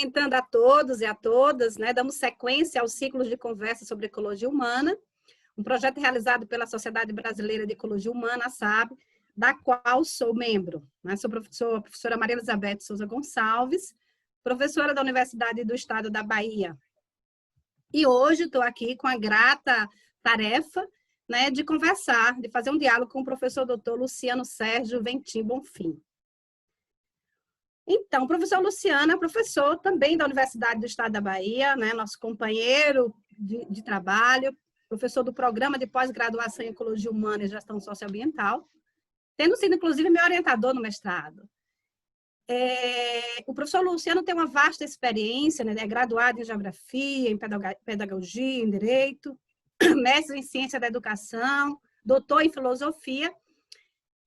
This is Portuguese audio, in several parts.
cumprimentando a todos e a todas, né? Damos sequência aos ciclos de conversa sobre ecologia humana, um projeto realizado pela Sociedade Brasileira de Ecologia Humana, a SAB, da qual sou membro. Né? Sou a professora Maria Elizabeth Souza Gonçalves, professora da Universidade do Estado da Bahia. E hoje estou aqui com a grata tarefa, né, de conversar, de fazer um diálogo com o professor doutor Luciano Sérgio Ventim Bonfim. Então, o professor Luciano é professor também da Universidade do Estado da Bahia, né, nosso companheiro de trabalho, professor do Programa de Pós-Graduação em Ecologia Humana e Gestão Socioambiental, tendo sido, inclusive, meu orientador no mestrado. O professor Luciano tem uma vasta experiência, né, é graduado em Geografia, em Pedagogia, em Direito, mestre em Ciência da Educação, doutor em Filosofia,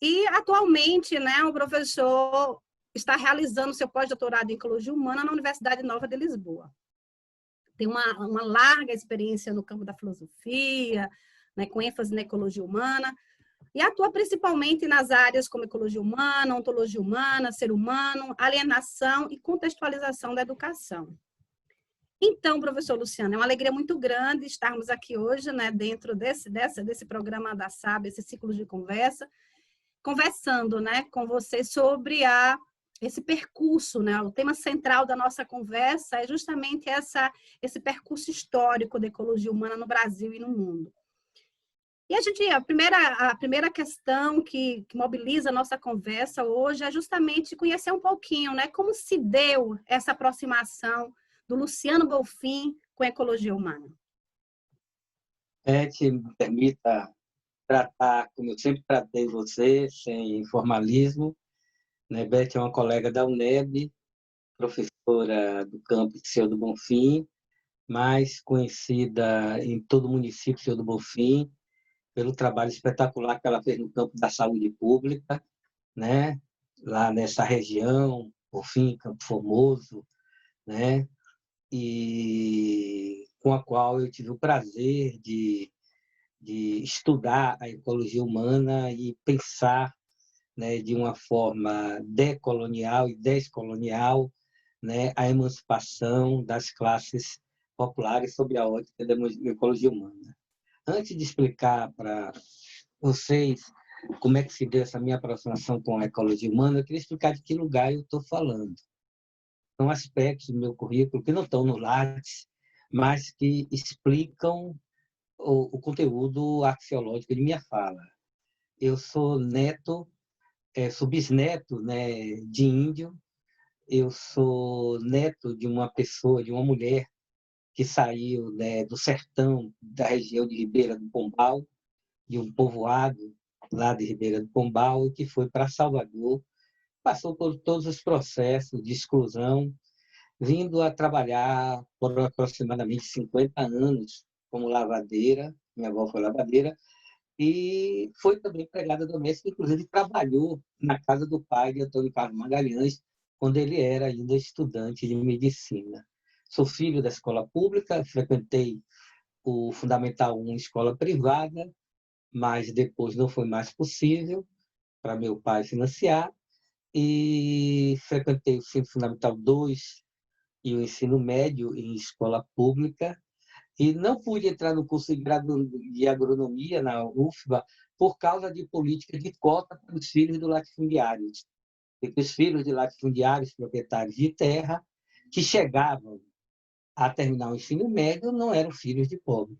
e, atualmente, né, o professor está realizando seu pós-doutorado em Ecologia Humana na Universidade Nova de Lisboa. Tem uma larga experiência no campo da filosofia, né, com ênfase na ecologia humana, e atua principalmente nas áreas como ecologia humana, ontologia humana, ser humano, alienação e contextualização da educação. Então, professor Luciano, é uma alegria muito grande estarmos aqui hoje, né, dentro desse programa da SAB, esse ciclo de conversa, conversando, né, com você sobre esse percurso, né? O tema central da nossa conversa é justamente esse percurso histórico da ecologia humana no Brasil e no mundo. E a primeira questão que mobiliza a nossa conversa hoje é justamente conhecer um pouquinho, né, como se deu essa aproximação do Luciano Bonfim com a ecologia humana. Me permita tratar, como eu sempre tratei você, sem formalismo. Né? Beth é uma colega da UNEB, professora do campus Seu do Bonfim, mais conhecida em todo o município Seu do Bonfim, pelo trabalho espetacular que ela fez no campo da saúde pública, né? Lá nessa região, Bonfim, Campo Formoso, né? E com a qual eu tive o prazer de estudar a ecologia humana e pensar, né, de uma forma decolonial e descolonial, né, a emancipação das classes populares sob a ótica da ecologia humana. Antes de explicar para vocês como é que se deu essa minha aproximação com a ecologia humana, eu queria explicar de que lugar eu estou falando. São aspectos do meu currículo que não estão no Lattes, mas que explicam o conteúdo axiológico de minha fala. Eu sou sou bisneto, né, de índio. Eu sou neto de uma pessoa, de uma mulher que saiu, né, do sertão da região de Ribeira do Pombal, de um povoado lá de Ribeira do Pombal, e que foi para Salvador, passou por todos os processos de exclusão, vindo a trabalhar por aproximadamente 50 anos como lavadeira. Minha avó foi lavadeira, e foi também empregada doméstica, inclusive trabalhou na casa do pai de Antônio Carlos Magalhães, quando ele era ainda estudante de medicina. Sou filho da escola pública, frequentei o Fundamental 1, escola privada, mas depois não foi mais possível para meu pai financiar, e frequentei o ensino fundamental 2 e o ensino médio em escola pública, e não pude entrar no curso de agronomia na UFBA por causa de política de cota para os filhos do latifundiários. E os filhos de latifundiários, proprietários de terra, que chegavam a terminar o ensino médio, não eram filhos de pobre.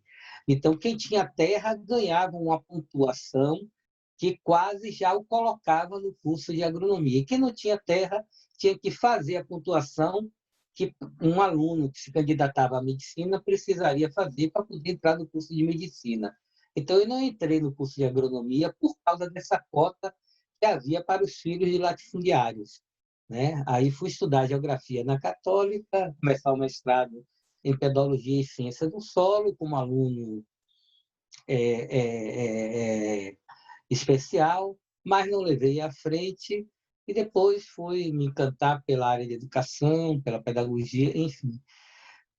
Então, quem tinha terra ganhava uma pontuação que quase já o colocava no curso de agronomia. E quem não tinha terra tinha que fazer a pontuação que um aluno que se candidatava à medicina precisaria fazer para poder entrar no curso de medicina. Então, eu não entrei no curso de agronomia por causa dessa cota que havia para os filhos de latifundiários. Né? Aí fui estudar geografia na Católica, começar o mestrado em pedologia e ciência do solo, como aluno especial, mas não levei à frente, e depois fui me encantar pela área de educação, pela pedagogia, enfim.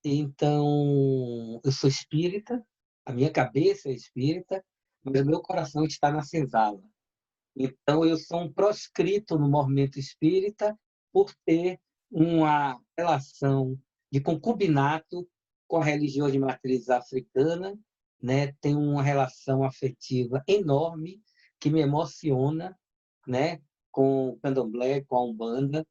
Então, eu sou espírita, a minha cabeça é espírita, mas o meu coração está na senzala. Então, eu sou um proscrito no movimento espírita por ter uma relação de concubinato com a religião de matriz africana, né? Tem uma relação afetiva enorme que me emociona, né? Com o candomblé, com a umbanda,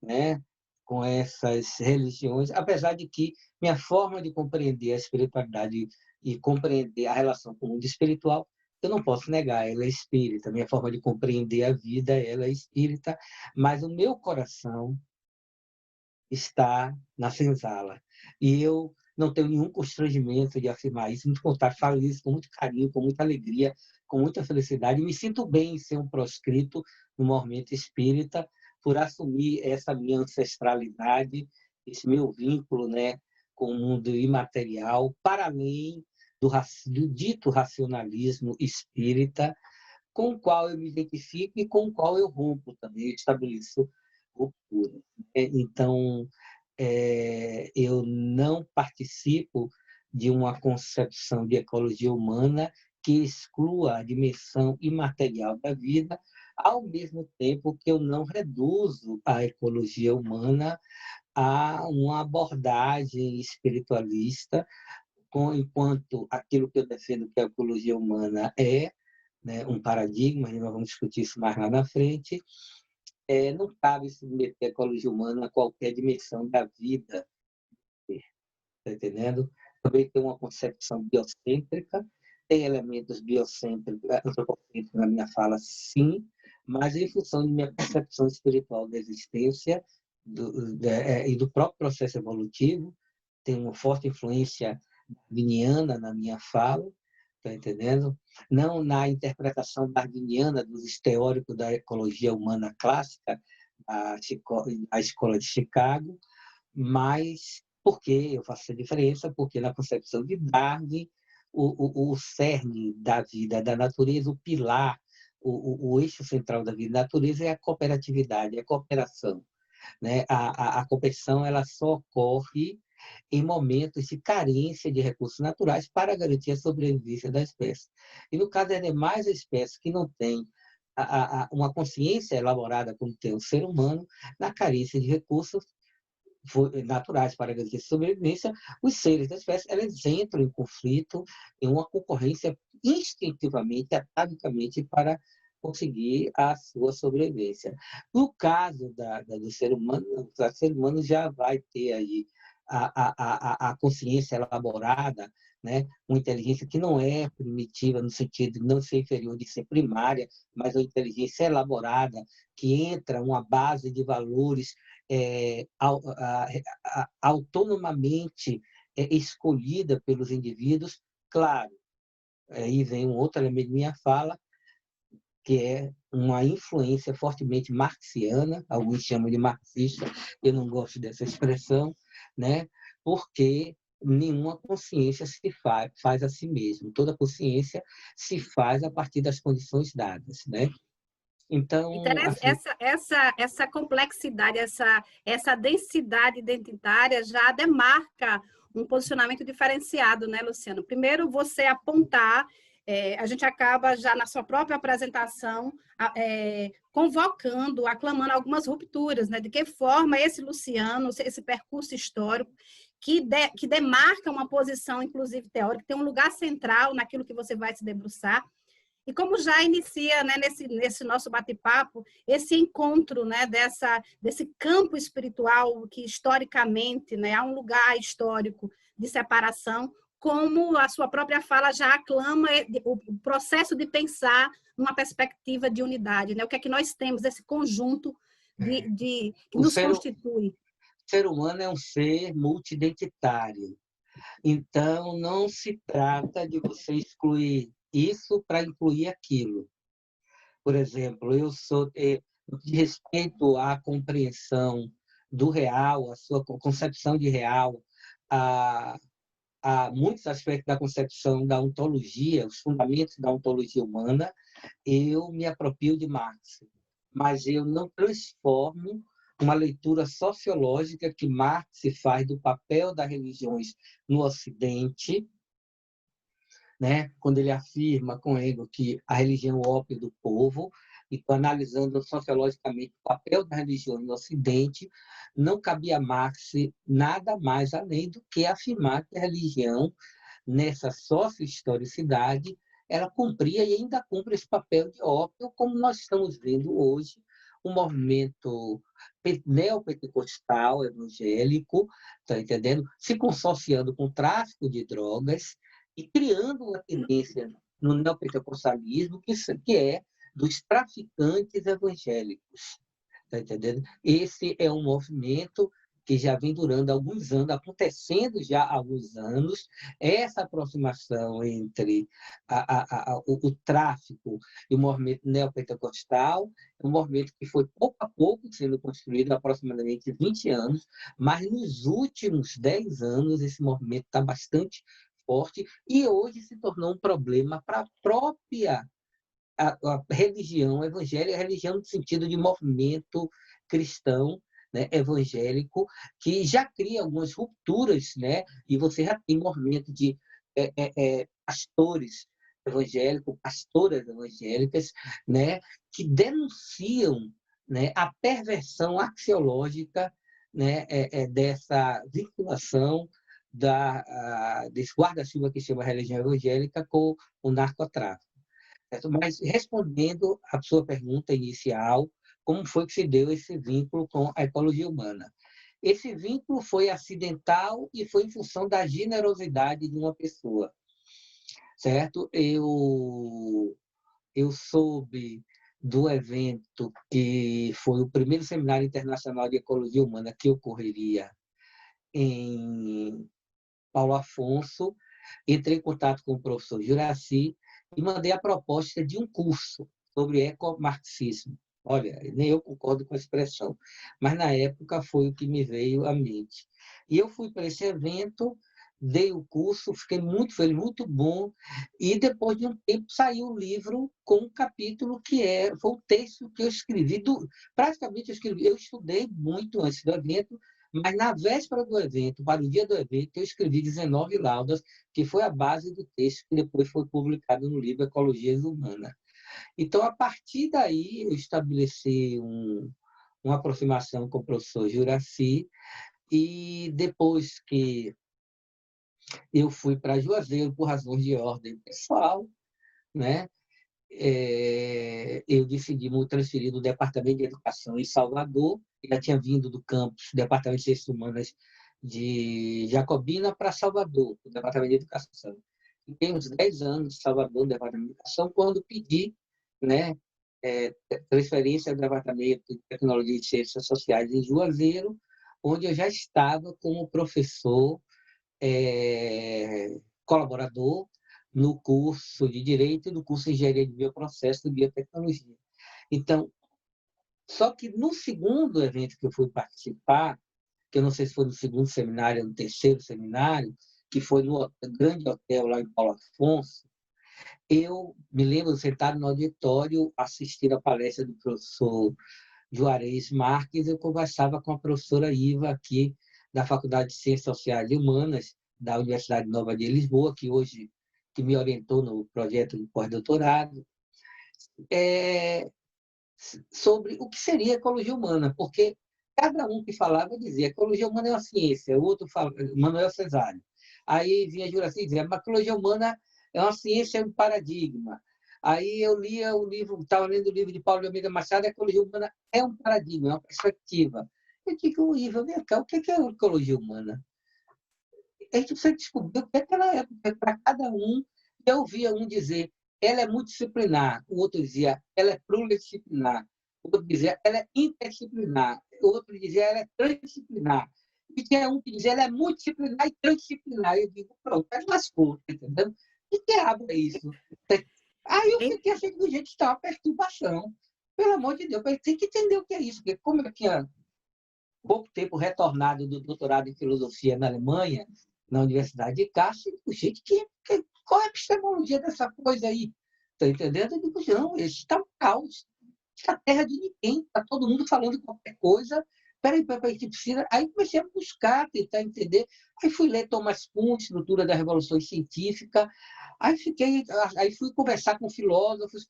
né? Com essas religiões, apesar de que minha forma de compreender a espiritualidade e compreender a relação com o mundo espiritual, eu não posso negar, ela é espírita, minha forma de compreender a vida, ela é espírita, mas o meu coração está na senzala. E eu não tenho nenhum constrangimento de afirmar isso, muito contrário, falo isso com muito carinho, com muita alegria, com muita felicidade, e me sinto bem em ser um proscrito no movimento espírita, por assumir essa minha ancestralidade, esse meu vínculo, né, com o mundo imaterial, para além do dito racionalismo espírita, com o qual eu me identifico e com o qual eu rompo também, eu estabeleço ruptura. Então, eu não participo de uma concepção de ecologia humana que exclua a dimensão imaterial da vida, ao mesmo tempo que eu não reduzo a ecologia humana a uma abordagem espiritualista, enquanto aquilo que eu defendo que a ecologia humana é, né, um paradigma, e nós vamos discutir isso mais lá na frente, não cabe submeter a ecologia humana a qualquer dimensão da vida, está entendendo? Também tem uma concepção biocêntrica, tem elementos biocêntricos, antropocêntricos na minha fala, sim, mas em função de minha percepção espiritual da existência e do próprio processo evolutivo, tem uma forte influência darwiniana na minha fala, está entendendo? Não na interpretação darwiniana dos teóricos da ecologia humana clássica, a escola de Chicago, mas por que eu faço essa diferença? Porque na concepção de Darwin, o cerne da vida, da natureza, o pilar, o eixo central da vida da natureza é a cooperatividade, a cooperação, né? A cooperação ela só ocorre em momentos de carência de recursos naturais para garantir a sobrevivência da espécie. E no caso das demais espécies que não têm uma consciência elaborada como tem o ser humano, na carência de recursos naturais para garantir a sobrevivência, os seres da espécie eles entram em conflito, em uma concorrência instintivamente, atavicamente, para conseguir a sua sobrevivência. No caso do ser humano, o ser humano já vai ter aí a consciência elaborada, né? Uma inteligência que não é primitiva no sentido de não ser inferior, de ser primária, mas uma inteligência elaborada que entra uma base de valores autonomamente escolhida pelos indivíduos. Claro, aí vem um outro elemento de minha fala, que é uma influência fortemente marxiana, alguns chamam de marxista, eu não gosto dessa expressão, né? Porque nenhuma consciência se faz a si mesmo, toda consciência se faz a partir das condições dadas, né? Então, assim, essa complexidade, essa densidade identitária já demarca um posicionamento diferenciado, né, Luciano? Primeiro, você apontar, a gente acaba já na sua própria apresentação convocando, aclamando algumas rupturas, né? De que forma esse Luciano, esse percurso histórico, que demarca uma posição, inclusive teórica, tem um lugar central naquilo que você vai se debruçar. E como já inicia, né, nesse nosso bate-papo, esse encontro, né, desse campo espiritual que historicamente, né, há um lugar histórico de separação, como a sua própria fala já aclama o processo de pensar numa perspectiva de unidade, né? O que é que nós temos, esse conjunto que nos constitui. O ser humano é um ser multidentitário. Então, não se trata de você excluir isso para incluir aquilo. Por exemplo, de respeito à compreensão do real, a sua concepção de real, a muitos aspectos da concepção da ontologia, os fundamentos da ontologia humana, eu me aproprio de Marx, mas eu não transformo uma leitura sociológica que Marx faz do papel das religiões no Ocidente, né? Quando ele afirma com Hegel que a religião é o ópio do povo, Então, analisando sociologicamente o papel da religião no Ocidente, não cabia a Marx nada mais além do que afirmar que a religião, nessa sócio-historicidade, ela cumpria e ainda cumpre esse papel de ópio, como nós estamos vendo hoje, um movimento neopentecostal, evangélico, tá entendendo? Se consociando com o tráfico de drogas e criando uma tendência no neopentecostalismo que é dos traficantes evangélicos, tá entendendo? Esse é um movimento que já vem durando alguns anos, acontecendo já há alguns anos, essa aproximação entre o tráfico e o movimento neopentecostal, é um movimento que foi pouco a pouco sendo construído, há aproximadamente 20 anos, mas nos últimos 10 anos esse movimento está bastante forte e hoje se tornou um problema para a própria a religião evangélica, a religião no sentido de movimento cristão, né, evangélico, que já cria algumas rupturas, né, e você já tem movimento de pastores evangélicos, pastoras evangélicas, né, que denunciam, né, a perversão axiológica, né, dessa vinculação desse guarda-chuva que chama religião evangélica com o narcotráfico. Mas, respondendo à sua pergunta inicial, como foi que se deu esse vínculo com a ecologia humana? Esse vínculo foi acidental e foi em função da generosidade de uma pessoa, certo? Eu soube do evento que foi o primeiro seminário internacional de ecologia humana que ocorreria em Paulo Afonso, entrei em contato com o professor Juraci e mandei a proposta de um curso sobre ecomarxismo. Olha, nem eu concordo com a expressão, mas na época foi o que me veio à mente. E eu fui para esse evento, dei o curso, fiquei muito feliz, muito bom, e depois de um tempo saiu um livro com um capítulo foi um texto que eu escrevi, praticamente eu estudei muito antes do evento, mas na véspera do evento, para o dia do evento, eu escrevi 19 laudas, que foi a base do texto que depois foi publicado no livro Ecologia Humana. Então, a partir daí, eu estabeleci uma aproximação com o professor Juraci, e depois que eu fui para Juazeiro, por razões de ordem pessoal, né? Eu decidi me transferir do Departamento de Educação em Salvador, já tinha vindo do campus do Departamento de Ciências Humanas de Jacobina para Salvador, do Departamento de Educação. Fiquei uns 10 anos em Salvador, no Departamento de Educação, quando pedi, né, transferência ao Departamento de Tecnologia e Ciências Sociais em Juazeiro, onde eu já estava como professor colaborador no curso de Direito e no curso de Engenharia de Bioprocesso e Biotecnologia. Então, só que no segundo evento que eu fui participar, que eu não sei se foi no segundo seminário ou no terceiro seminário, que foi no grande hotel lá em Paulo Afonso, eu me lembro sentado no auditório, assistindo a palestra do professor Juarez Marques, eu conversava com a professora Iva aqui da Faculdade de Ciências Sociais e Humanas da Universidade Nova de Lisboa, que me orientou no projeto de pós-doutorado, sobre o que seria ecologia humana, porque cada um que falava dizia ecologia humana é uma ciência, o outro falava, Manuel Cesário. Aí vinha Juraci e dizia, a ecologia humana é uma ciência, é um paradigma. Aí eu lia o livro, estava lendo o livro de Paulo de Almeida Machado, a ecologia humana é um paradigma, é uma perspectiva. Eu digo, Iva, vem cá, o que é a ecologia humana? A gente precisa descobrir o que é que ela é, porque para cada um, eu ouvia um dizer, ela é multidisciplinar, o outro dizia, ela é pluridisciplinar, o outro dizia, ela é interdisciplinar, o outro dizia, ela é transdisciplinar. E tinha um que dizia, ela é multidisciplinar e transdisciplinar. Eu digo, pronto, mas lascou, entendeu? Que diabo é isso? Aí eu fiquei achando que, gente, está uma perturbação. Pelo amor de Deus, eu tem que entender o que é isso, porque como eu tinha pouco tempo retornado do doutorado em filosofia na Alemanha, na Universidade de Kassel, eu digo, gente, qual é a epistemologia dessa coisa aí? Está entendendo? Eu digo, não, isso está um caos. Isso é terra de ninguém, está todo mundo falando qualquer coisa. Peraí, a gente precisa... Aí comecei a buscar, tentar entender. Aí fui ler Thomas Kuhn, Estrutura da Revolução Científica. Aí fui conversar com filósofos.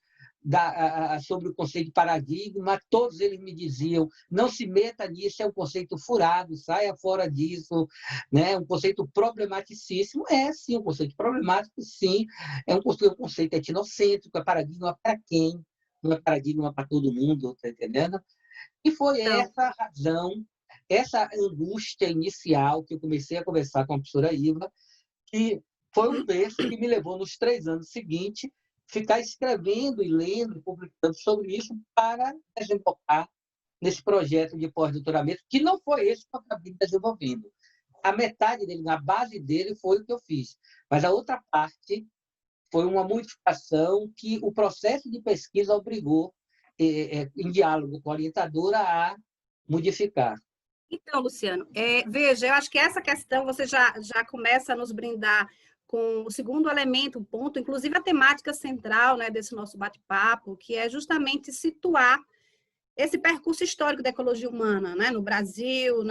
sobre o conceito de paradigma, todos eles me diziam, não se meta nisso, é um conceito furado, saia fora disso, né? Um conceito problematicíssimo. É, sim, um conceito problemático, sim. É um conceito etnocêntrico, é paradigma para quem? Não é paradigma para todo mundo, está entendendo? E foi Então, essa a razão, essa angústia inicial que eu comecei a conversar com a professora Iva, que foi um berço que me levou, nos 3 anos seguintes, ficar escrevendo e lendo e publicando sobre isso para desembocar nesse projeto de pós-doutoramento, que não foi esse que eu acabei desenvolvendo. A metade dele, na base dele, foi o que eu fiz. Mas a outra parte foi uma modificação que o processo de pesquisa obrigou, em diálogo com a orientadora, a modificar. Então, Luciano, veja, eu acho que essa questão você já começa a nos brindar com o segundo elemento, o ponto, inclusive a temática central, né, desse nosso bate-papo, que é justamente situar esse percurso histórico da ecologia humana, né, no Brasil,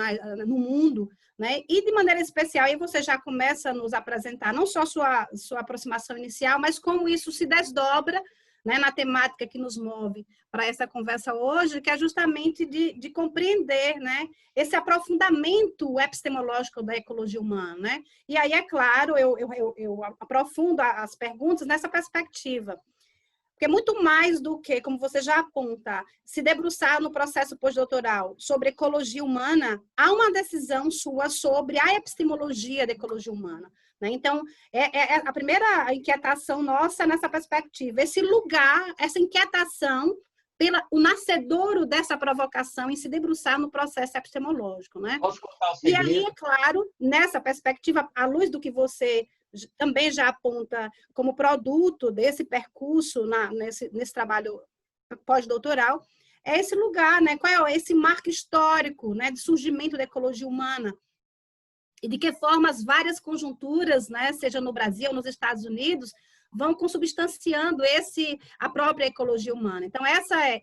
no mundo, né, e de maneira especial, aí você já começa a nos apresentar não só sua aproximação inicial, mas como isso se desdobra, né, na temática que nos move para essa conversa hoje, que é justamente de compreender, né, esse aprofundamento epistemológico da ecologia humana, né? E aí, é claro, eu aprofundo as perguntas nessa perspectiva. Porque muito mais do que, como você já aponta, se debruçar no processo pós-doutoral sobre ecologia humana, há uma decisão sua sobre a epistemologia da ecologia humana. Né? Então, é a primeira inquietação nossa nessa perspectiva, esse lugar, essa inquietação o nascedouro dessa provocação em se debruçar no processo epistemológico. Né? Posso contar o E aí, segredo? é claro, nessa perspectiva, à luz do que você também já aponta como produto desse percurso nesse trabalho pós-doutoral, é esse lugar, né? Qual é esse marco histórico, né, de surgimento da ecologia humana e de que forma as várias conjunturas, né, seja no Brasil ou nos Estados Unidos, vão consubstanciando a própria ecologia humana. Então,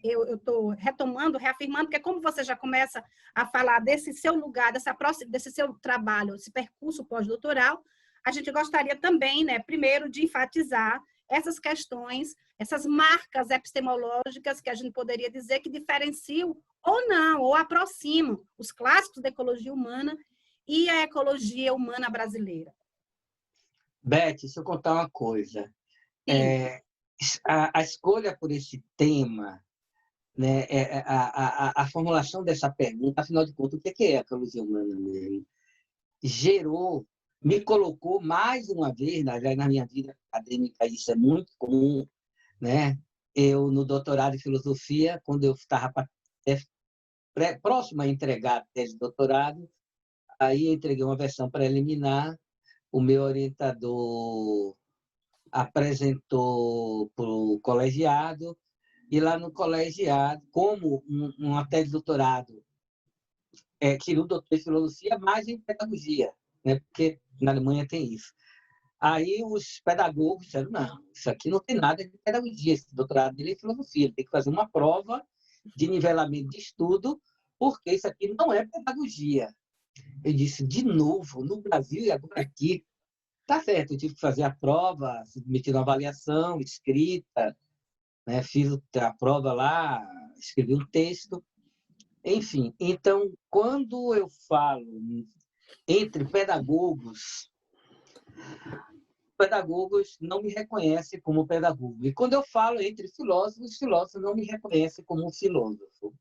eu estou retomando, reafirmando, que é como você já começa a falar desse seu lugar, desse seu trabalho, esse percurso pós-doutoral, a gente gostaria também, né, primeiro, de enfatizar essas questões, essas marcas epistemológicas que a gente poderia dizer que diferenciam ou não, ou aproximam os clássicos da ecologia humana e a ecologia humana brasileira. Beth, deixa eu contar uma coisa. Sim. A escolha por esse tema, né, a formulação dessa pergunta, afinal de contas, o que é a ecologia humana mesmo? Me colocou mais uma vez, na minha vida acadêmica, isso é muito comum, né? Eu, no doutorado em filosofia, quando eu estava próximo a entregar a tese de doutorado, aí eu entreguei uma versão preliminar, o meu orientador apresentou para o colegiado, e lá no colegiado, como uma tese de doutorado, queria um doutor em filosofia, mais em pedagogia, né? Porque na Alemanha tem isso. Aí os pedagogos disseram, não, isso aqui não tem nada de pedagogia, esse doutorado dele é filosofia, ele tem que fazer uma prova de nivelamento de estudo, porque isso aqui não é pedagogia. Eu disse, de novo, no Brasil e agora aqui, tá certo, eu tive que fazer a prova, submeti uma avaliação escrita, né? Fiz a prova lá, escrevi um texto, enfim. Então, quando eu falo entre pedagogos não me reconhecem como pedagogo. E quando eu falo entre filósofos, os filósofos não me reconhecem como um filósofo.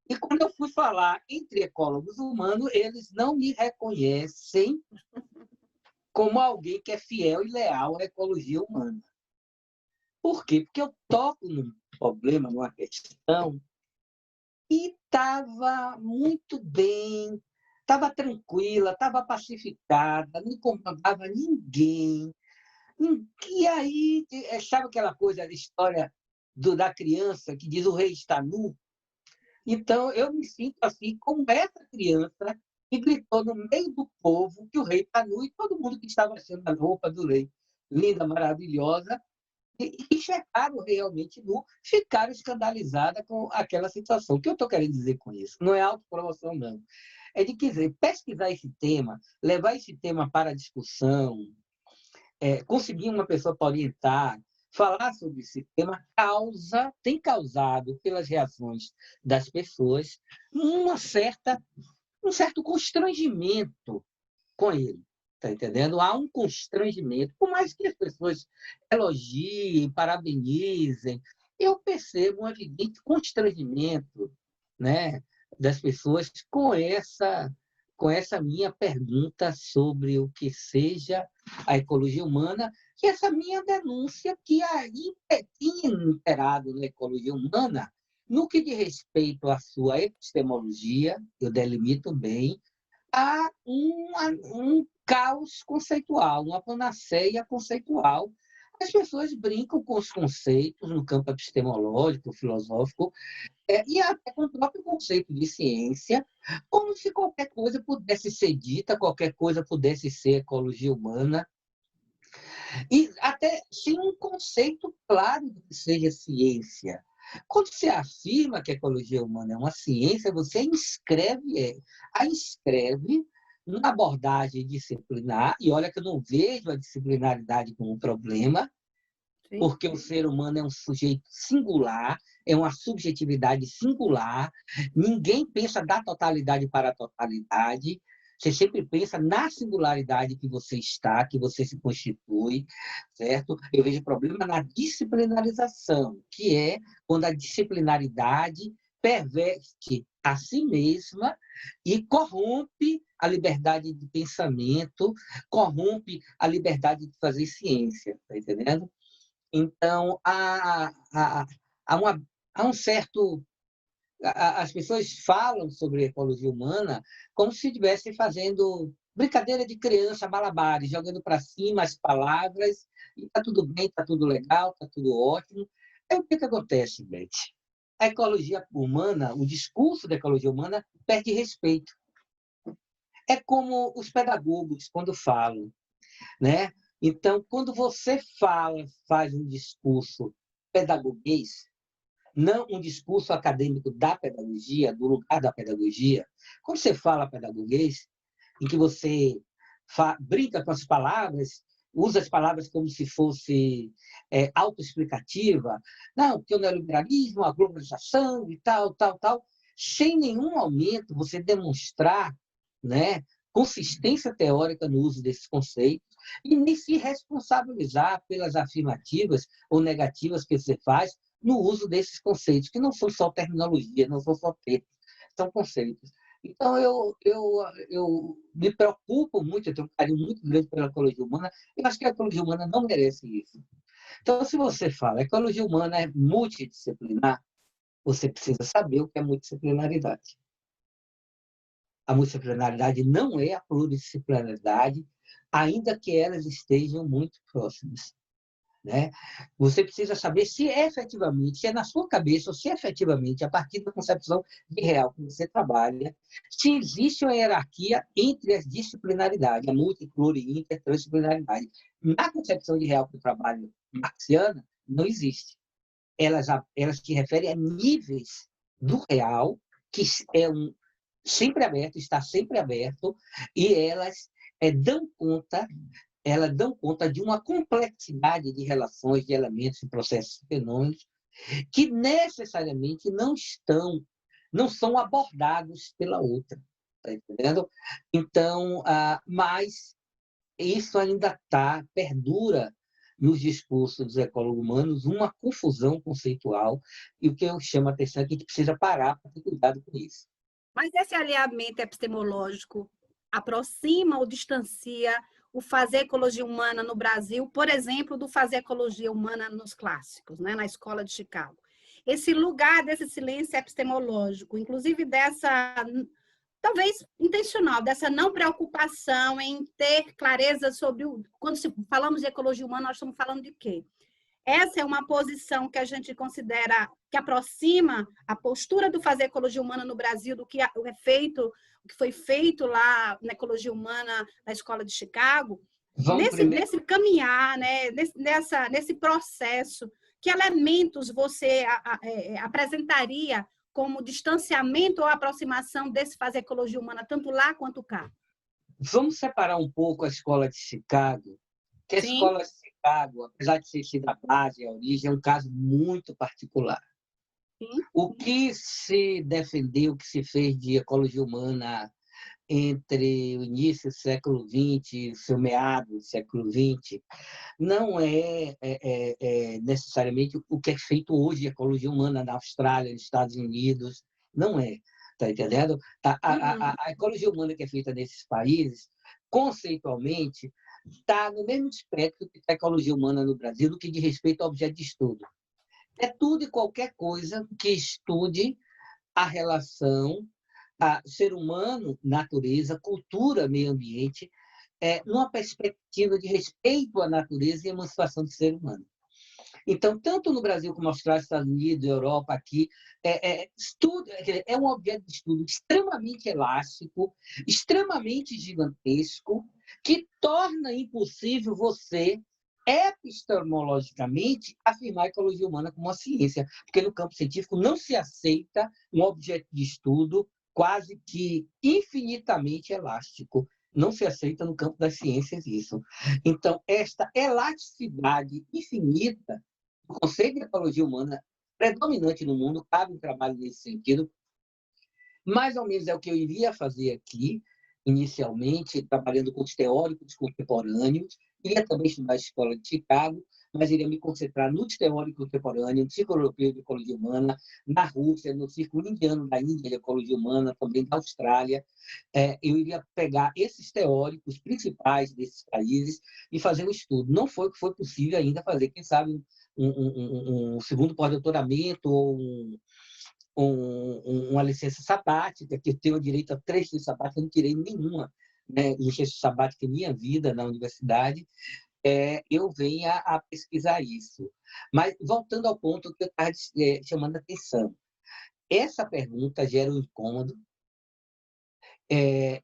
E quando eu fui falar entre ecólogos humanos, eles não me reconhecem como alguém que é fiel e leal à ecologia humana. Por quê? Porque eu toco num problema, numa questão, e estava muito bem, estava tranquila, estava pacificada, não incomodava ninguém. E aí, sabe aquela coisa, a história da criança que diz o rei está nu? Então, eu me sinto assim, como essa criança que gritou no meio do povo que o rei está nu e todo mundo que estava achando a roupa do rei linda, maravilhosa, e chegaram realmente nu, ficaram escandalizadas com aquela situação. O que eu estou querendo dizer com isso? Não é autopromoção, não. É de dizer, pesquisar esse tema, levar esse tema para a discussão, conseguir uma pessoa para orientar, falar sobre esse tema tem causado, pelas reações das pessoas, um certo constrangimento com ele. Está entendendo? Há um constrangimento, por mais que as pessoas elogiem, parabenizem, eu percebo um evidente constrangimento, né, das pessoas com essa minha pergunta sobre o que seja a ecologia humana, e essa minha denúncia que tinha imperado na ecologia humana, no que diz respeito à sua epistemologia, eu delimito bem, há um caos conceitual, uma panaceia conceitual. As pessoas brincam com os conceitos no campo epistemológico, filosófico, e até com o próprio conceito de ciência, como se qualquer coisa pudesse ser dita, qualquer coisa pudesse ser ecologia humana, e até sem um conceito claro do que seja ciência. Quando se afirma que a ecologia humana é uma ciência, você a inscreve na abordagem disciplinar, e olha que eu não vejo a disciplinaridade como um problema, Sim. porque o ser humano é um sujeito singular, é uma subjetividade singular, ninguém pensa da totalidade para a totalidade, você sempre pensa na singularidade que você está, que você se constitui, certo? Eu vejo problema na disciplinarização, que é quando a disciplinaridade perverte a si mesma e corrompe a liberdade de pensamento, corrompe a liberdade de fazer ciência, está entendendo? Então, há um certo... As pessoas falam sobre ecologia humana como se estivessem fazendo brincadeira de criança, malabares, jogando para cima as palavras, e está tudo bem, está tudo legal, está tudo ótimo. O que acontece, Beth? A ecologia humana, o discurso da ecologia humana perde respeito. É como os pedagogos, quando falam, né? Então, quando você faz um discurso pedagoguês, não um discurso acadêmico da pedagogia, do lugar da pedagogia, quando você fala pedagoguês, em que você brinca com as palavras, usa as palavras como se fosse autoexplicativa, não, porque o neoliberalismo, a globalização e tal, sem nenhum momento você demonstrar, né, consistência teórica no uso desses conceitos e nem se responsabilizar pelas afirmativas ou negativas que você faz no uso desses conceitos, que não são só terminologia, não são só termos, são conceitos. Então, eu me preocupo muito, eu tenho um carinho muito grande pela ecologia humana, e acho que a ecologia humana não merece isso. Então, se você fala, a ecologia humana é multidisciplinar, você precisa saber o que é multidisciplinaridade. A multidisciplinaridade não é a pluridisciplinaridade, ainda que elas estejam muito próximas, né? Você precisa saber se efetivamente, se é na sua cabeça, ou se efetivamente, a partir da concepção de real que você trabalha, se existe uma hierarquia entre as disciplinaridades, a multi, pluri, inter, transdisciplinaridade. Na concepção de real que eu trabalho marxiana, não existe. Elas se referem a níveis do real, que é sempre aberto, está sempre aberto, e elas dão conta de uma complexidade de relações, de elementos, de processos, de fenômenos, que necessariamente não são abordados pela outra. Está entendendo? Então, mas isso ainda perdura nos discursos dos ecólogos humanos uma confusão conceitual, e o que eu chamo a atenção é que a gente precisa parar para ter cuidado com isso. Mas esse alinhamento epistemológico aproxima ou distancia o fazer ecologia humana no Brasil, por exemplo, do fazer ecologia humana nos clássicos, né, na escola de Chicago? Esse lugar desse silêncio epistemológico, inclusive dessa, talvez intencional, dessa não preocupação em ter clareza sobre quando falamos de ecologia humana, nós estamos falando de quê? Essa é uma posição que a gente considera que aproxima a postura do fazer ecologia humana no Brasil do que o que foi feito lá na ecologia humana na escola de Chicago. Nesse caminhar, né, nesse processo, que elementos você apresentaria como distanciamento ou aproximação desse fazer ecologia humana, tanto lá quanto cá? Vamos separar um pouco a escola de Chicago, que a Sim. escola de Chicago, apesar de ser sido a base, a origem, é um caso muito particular. Sim. O que se defendeu, o que se fez de ecologia humana entre o início do século XX e o seu meado do século XX, não necessariamente o que é feito hoje de ecologia humana na Austrália, nos Estados Unidos, não é. Está entendendo? A ecologia humana que é feita nesses países, conceitualmente, está no mesmo espectro que a ecologia humana no Brasil, no que diz respeito ao objeto de estudo. É tudo e qualquer coisa que estude a relação ser humano, natureza, cultura, meio ambiente, numa perspectiva de respeito à natureza e emancipação do ser humano. Então, tanto no Brasil como na Austrália, Estados Unidos, Europa, aqui, é um objeto de estudo extremamente elástico, extremamente gigantesco, que torna impossível você, epistemologicamente, afirmar a ecologia humana como uma ciência, porque no campo científico não se aceita um objeto de estudo quase que infinitamente elástico. Não se aceita no campo das ciências isso. Então, esta elasticidade infinita do conceito de ecologia humana predominante no mundo, cabe um trabalho nesse sentido. Mais ou menos é o que eu iria fazer aqui, inicialmente, trabalhando com os teóricos contemporâneos. Iria também estudar a Escola de Chicago, mas iria me concentrar nos teóricos contemporâneos, no Círculo Europeu de Ecologia Humana, na Rússia, no Círculo Indiano da Índia de Ecologia Humana, também da Austrália. Eu iria pegar esses teóricos principais desses países e fazer um estudo. Não foi o que foi possível ainda fazer, quem sabe um segundo pós-doutoramento ou uma licença sabática, que eu tenho direito a 3 licenças sabáticas, eu não tirei nenhuma, né, licença sabática em minha vida na universidade, eu venha a pesquisar isso. Mas, voltando ao ponto que eu estava chamando a atenção, essa pergunta gera um incômodo.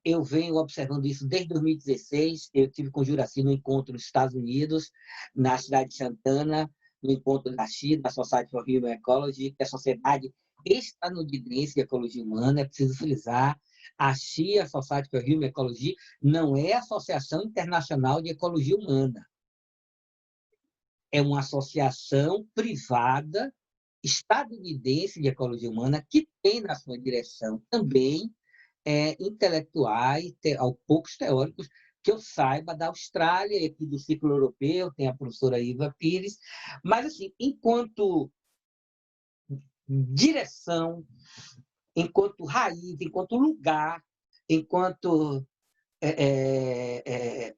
Eu venho observando isso desde 2016. Eu tive com o Juraci no encontro nos Estados Unidos, na cidade de Santana, no encontro da SHI, da Society for Human Ecology, que é a Sociedade Estadunidense de Ecologia Humana. É preciso frisar, a SHI, a Society for Human Ecology, não é a Associação Internacional de Ecologia Humana. É uma associação privada estadunidense de ecologia humana que tem na sua direção também intelectuais, poucos teóricos que eu saiba da Austrália e aqui do Círculo Europeu, tem a professora Iva Pires, mas, assim, enquanto direção, enquanto raiz, enquanto lugar, enquanto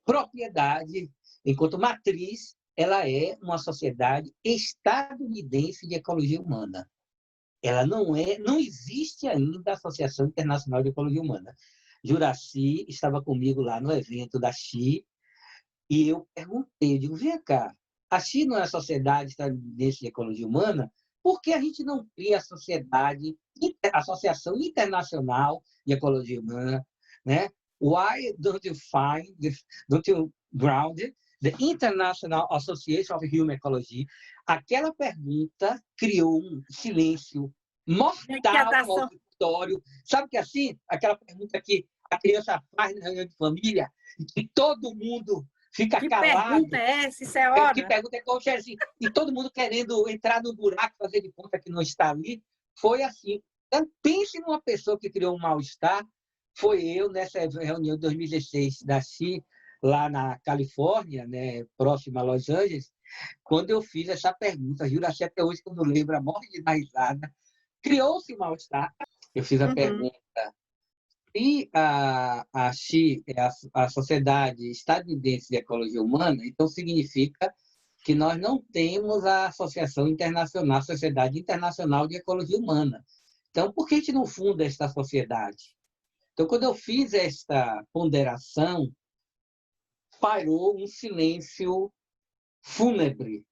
propriedade, enquanto matriz, ela é uma sociedade estadunidense de ecologia humana. Ela não existe ainda a Associação Internacional de Ecologia Humana. Juraci estava comigo lá no evento da SHI e eu perguntei, eu digo, vem cá, a SHI não é a Sociedade Estadunidense de Ecologia Humana? Por que a gente não cria a Associação Internacional de Ecologia Humana, né? Why don't you ground the International Association of Human Ecology? Aquela pergunta criou um silêncio mortal no auditório. Sabe que assim, aquela pergunta que a criança faz na reunião de família e que todo mundo fica calado. Que pergunta é essa? Isso é hora? Que pergunta é como se assim, e todo mundo querendo entrar no buraco, fazer de conta que não está ali. Foi assim. Então, pense numa pessoa que criou um mal-estar. Foi eu, nessa reunião de 2016 da SHI, lá na Califórnia, né, próxima a Los Angeles, quando eu fiz essa pergunta. Juraci, até hoje, quando lembra, morre de dar risada. Criou-se um mal-estar. Eu fiz a pergunta. Se a SHI é a Sociedade Estadunidense de Ecologia Humana, então significa que nós não temos a Associação Internacional, a Sociedade Internacional de Ecologia Humana. Então, por que a gente não funda esta sociedade? Então, quando eu fiz esta ponderação, pairou um silêncio fúnebre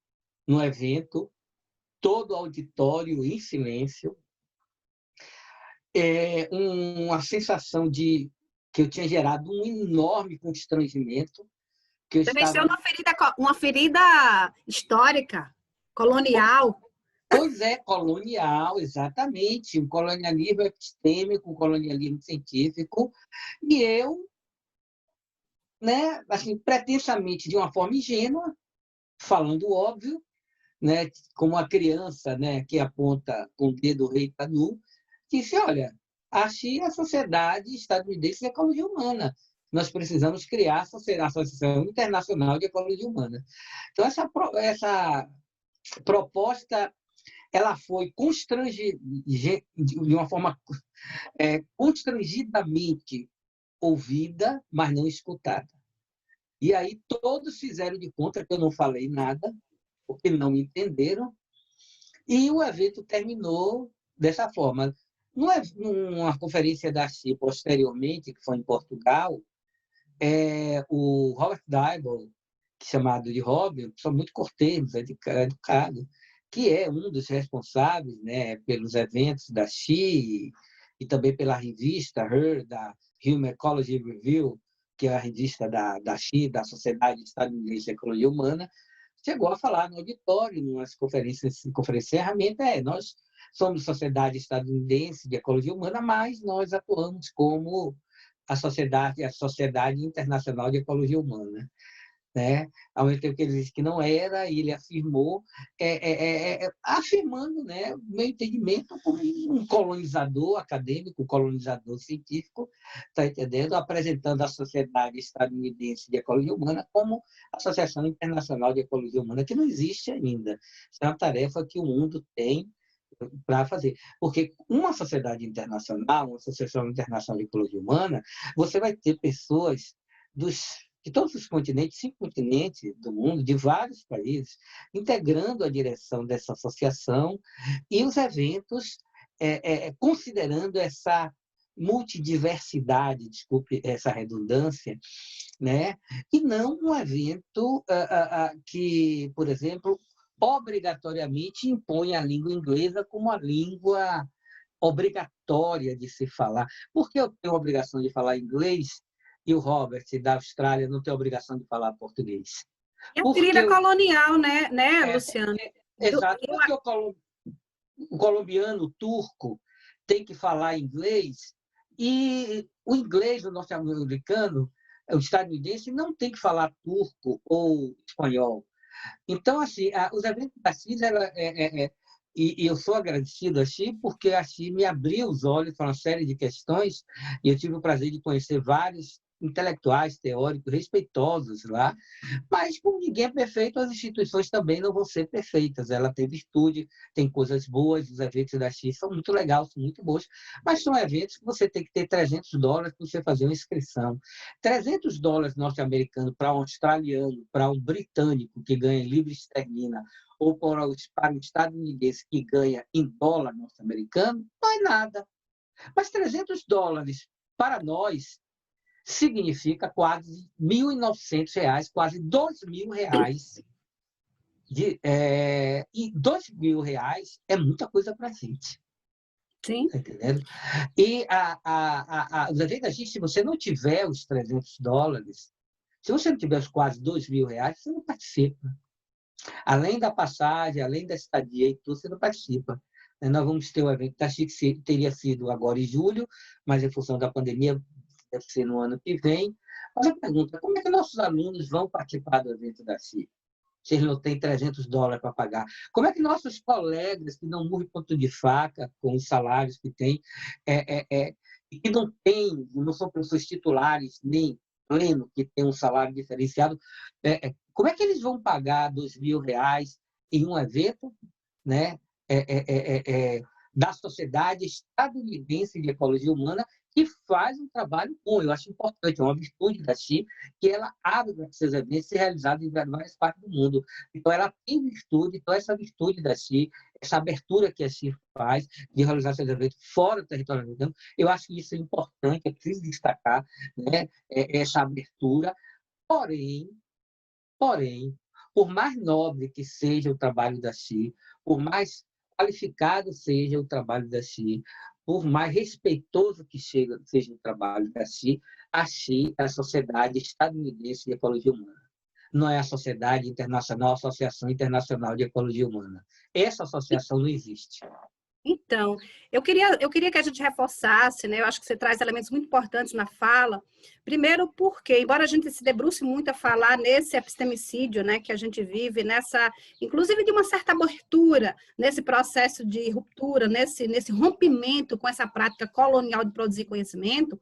no evento, todo o auditório em silêncio, uma sensação de que eu tinha gerado um enorme constrangimento. Que eu Você estava... venceu uma ferida histórica, colonial. Pois é, colonial, exatamente. Um colonialismo epistêmico, um colonialismo científico. E eu, né, assim, pretensamente, de uma forma ingênua, falando óbvio, né, como a criança, né, que aponta com o dedo rei para nu, disse, olha, a XI é a Sociedade Estadunidense de Ecologia Humana. Nós precisamos criar a Associação Internacional de Ecologia Humana. Então, essa proposta ela foi de uma forma constrangidamente ouvida, mas não escutada. E aí todos fizeram de conta que eu não falei nada, porque não me entenderam, e o evento terminou dessa forma. Numa conferência da XI, posteriormente, que foi em Portugal, o Robert Dybel, chamado de Robin, pessoa muito cortês, educado, que é um dos responsáveis, né, pelos eventos da XI e também pela revista Her, da Human Ecology Review, que é a revista da XI, da Sociedade Estadunidense de Ecologia Humana, chegou a falar no auditório, em conferência de encerramento, nós somos Sociedade Estadunidense de Ecologia Humana, mas nós atuamos como a Sociedade Internacional de Ecologia Humana. Né? Ao mesmo tempo que ele disse que não era, e ele afirmou, afirmando, né, o meu entendimento como um colonizador acadêmico, um colonizador científico, está entendendo? Apresentando a Sociedade Estadunidense de Ecologia Humana como Associação Internacional de Ecologia Humana, que não existe ainda. Isso é uma tarefa que o mundo tem para fazer. Porque uma sociedade internacional, uma Associação Internacional de Ecologia Humana, você vai ter pessoas de todos os continentes, 5 continentes do mundo, de vários países, integrando a direção dessa associação e os eventos, considerando essa multidiversidade, desculpe essa redundância, né? E não um evento que, por exemplo, obrigatoriamente impõe a língua inglesa como a língua obrigatória de se falar. Por que eu tenho a obrigação de falar inglês e o Robert, da Austrália, não tem a obrigação de falar português? É a trilha colonial, né, Luciano? Exato. Porque o colombiano, o turco, tem que falar inglês e o inglês, o norte-americano, o estadunidense, não tem que falar turco ou espanhol. Então, assim, os eventos da XI, e eu sou agradecido a XI porque a XI me abriu os olhos para uma série de questões e eu tive o prazer de conhecer vários intelectuais, teóricos, respeitosos lá, mas como ninguém é perfeito, as instituições também não vão ser perfeitas. Ela tem virtude, tem coisas boas, os eventos da XI são muito legais, são muito bons, mas são eventos que você tem que ter $300 para você fazer uma inscrição. $300 norte-americano para um australiano, para um britânico que ganha em livre esterlina, ou para o estadunidense que ganha em dólar norte-americano, não é nada. Mas $300 para nós significa quase R$ 1.900, quase R$ 2.000. E R$ 2.000 é muita coisa para a gente. Sim. Tá entendendo? E os eventos da gente, se você não tiver os $300, se você não tiver os quase R$ 2.000, você não participa. Além da passagem, além da estadia e tudo, você não participa. Nós vamos ter um evento da XI que teria sido agora em julho, mas em função da pandemia deve ser no ano que vem. Mas a pergunta, como é que nossos alunos vão participar do evento da XI? Se eles não têm $300 para pagar. Como é que nossos colegas que não morrem ponto de faca com os salários que têm, e que não são pessoas titulares nem pleno, que têm um salário diferenciado, como é que eles vão pagar R$ 2.000 em um evento, né, da Sociedade Estadunidense de Ecologia Humana, que faz um trabalho bom? Eu acho importante, é uma virtude da XI, que ela abre para que seus eventos sejam realizados em várias partes do mundo. Então, ela tem virtude, então essa virtude da XI, essa abertura que a XI faz de realizar seus eventos fora do território americano, eu acho que isso é importante, é preciso destacar, né, essa abertura. Porém, por mais nobre que seja o trabalho da XI, por mais qualificado seja o trabalho da XI, por mais respeitoso que seja o trabalho da XI, a XI é a Sociedade Estadunidense de Ecologia Humana. Não é a Sociedade Internacional, a Associação Internacional de Ecologia Humana. Essa associação não existe. Então, eu queria que a gente reforçasse, né? Eu acho que você traz elementos muito importantes na fala. Primeiro, porque, embora a gente se debruce muito a falar nesse epistemicídio, né, que a gente vive, nessa, inclusive de uma certa abertura, nesse processo de ruptura, nesse rompimento com essa prática colonial de produzir conhecimento,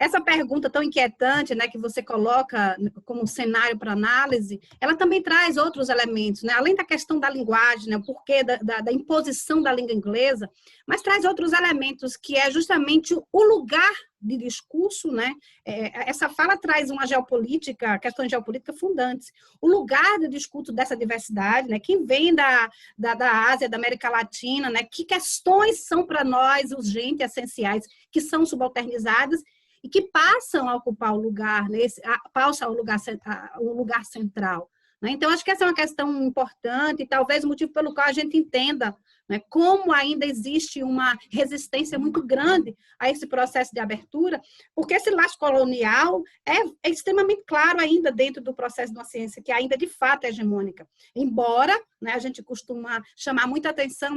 essa pergunta tão inquietante, né, que você coloca como cenário para análise, ela também traz outros elementos, né? Além da questão da linguagem, né, o porquê da imposição da língua inglesa, mas traz outros elementos, que é justamente o lugar de discurso, né? Essa fala traz uma geopolítica, questões geopolíticas fundantes. O lugar de discurso dessa diversidade, né? Quem vem da Ásia, da América Latina, né? Que questões são para nós urgentes, essenciais, que são subalternizadas e que passam a ocupar o lugar, passam o lugar central. Né? Então, acho que essa é uma questão importante e talvez o motivo pelo qual a gente entenda, né, como ainda existe uma resistência muito grande a esse processo de abertura, porque esse laço colonial é extremamente claro ainda dentro do processo de uma ciência que ainda de fato é hegemônica. Embora, né, a gente costuma chamar muita atenção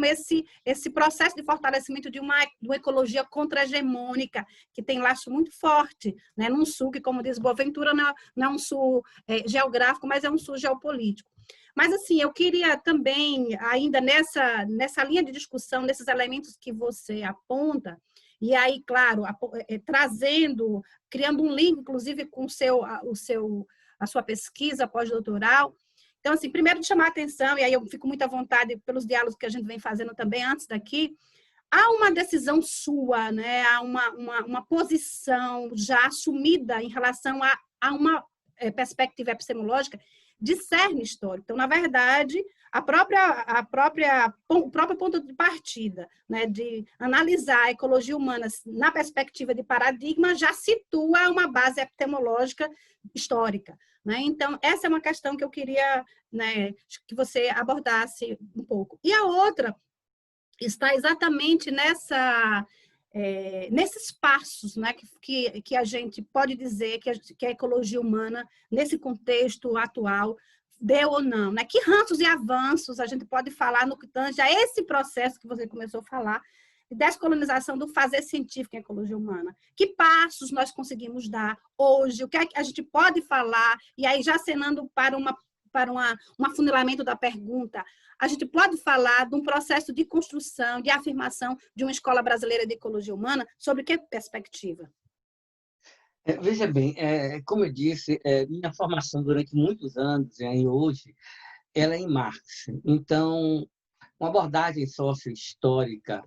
esse processo de fortalecimento de uma ecologia contra-hegemônica, que tem laço muito forte, né, num sul que, como diz Boaventura, não é um sul geográfico, mas é um sul geopolítico. Mas, assim, eu queria também, ainda nessa linha de discussão, nesses elementos que você aponta, e aí, claro, trazendo, criando um link, inclusive, com a sua pesquisa pós-doutoral. Então, assim, primeiro de chamar a atenção, e aí eu fico muito à vontade pelos diálogos que a gente vem fazendo também antes daqui, há uma decisão sua, né? Há uma posição já assumida em relação a uma perspectiva epistemológica de cerne histórico. Então, na verdade, o próprio ponto de partida, né, de analisar a ecologia humana na perspectiva de paradigma já situa uma base epistemológica histórica. Né? Então, essa é uma questão que eu queria, né, que você abordasse um pouco. E a outra está exatamente nesses passos, né, que a gente pode dizer que a ecologia humana, nesse contexto atual, deu ou não. Né? Que ranços e avanços a gente pode falar no que tange a esse processo que você começou a falar, de descolonização do fazer científico em ecologia humana. Que passos nós conseguimos dar hoje? O que é que a gente pode falar? E aí, já acenando para um afunilamento da pergunta, a gente pode falar de um processo de construção, de afirmação de uma escola brasileira de ecologia humana, sobre que perspectiva? Veja bem, como eu disse, minha formação durante muitos anos, e hoje, ela é em Marx. Então, uma abordagem sócio-histórica,